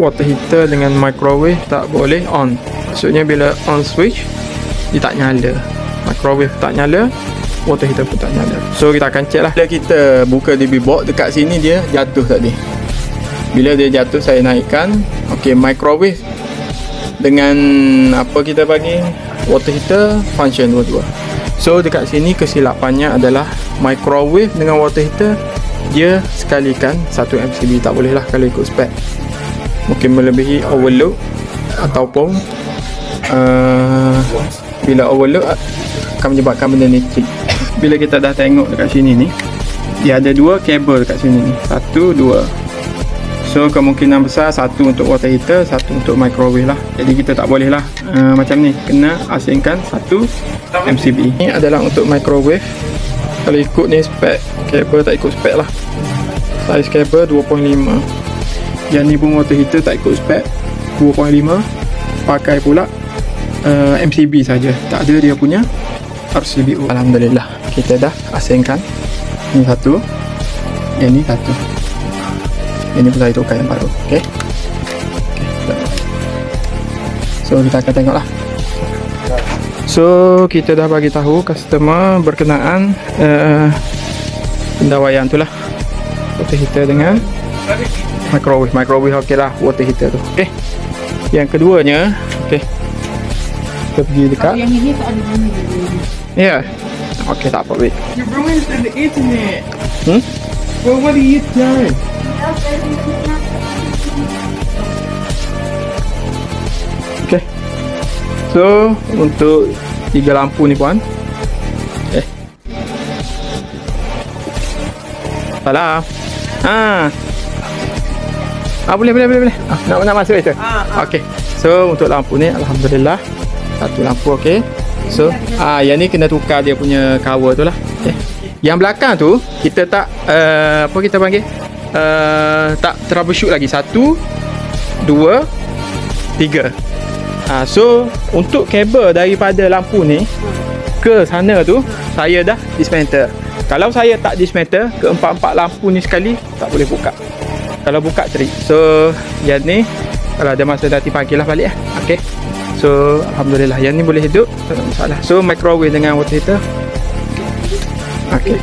water heater dengan microwave tak boleh on. Maksudnya bila on switch dia tak nyala, microwave tak nyala, water heater pun tak nyala. So kita akan check lah. Bila kita buka DB box, dekat sini dia jatuh tadi. Bila dia jatuh, saya naikkan. Ok, microwave dengan apa kita bagi water heater function dua-dua. So dekat sini kesilapannya adalah microwave dengan water heater dia sekalikan 1 MCB. Tak boleh lah kalau ikut spek. Mungkin melebihi overload ataupun bila overload akan menyebabkan benda ni trip. Bila kita dah tengok dekat sini ni, dia ada 2 kabel dekat sini ni, 1, 2. So kemungkinan besar 1 untuk water heater, 1 untuk microwave lah. Jadi kita tak boleh lah macam ni, kena asingkan 1 MCB. Ini adalah untuk microwave. Kalau ikut ni spek kabel, tak ikut spek lah. Saiz kabel 2.5. Yang ni pun water heater tak ikut spek 2.5. Pakai pula MCB saja, tak ada dia punya RCBO. Alhamdulillah kita dah asingkan. Ni satu, yang ni satu. Ini pun saya tukar yang baru. Okay. So kita akan tengok lah. So kita dah bagi tahu customer berkenaan pendawaian tu lah, water heater dengan microwave. Microwave ok lah, water heater tu. Okay. Yang keduanya, okay, kita pergi dekat. Yang ini tak ada bunyi. Ya. Okay, tak apa, wait. You ruined the internet. Hmm? Well, what are you doing? Okay. So untuk 3 lampu ni puan. Salah. Boleh. Nak masuk itu. Okey. So untuk lampu ni alhamdulillah satu lampu okey. So yang ni kena tukar dia punya cover tu lah. Okey. Yang belakang tu kita tak apa kita panggil? Tak troubleshoot lagi. 1 2 3. So untuk kabel daripada lampu ni ke sana tu saya dah dismantle. Kalau saya tak dismantle, keempat-empat lampu ni sekali tak boleh buka. Kalau buka trip. So yang ni kalau ada masa nanti pagilah balik lah. Okay. So alhamdulillah yang ni boleh hidup, tak ada masalah. So microwave dengan water heater. Okay.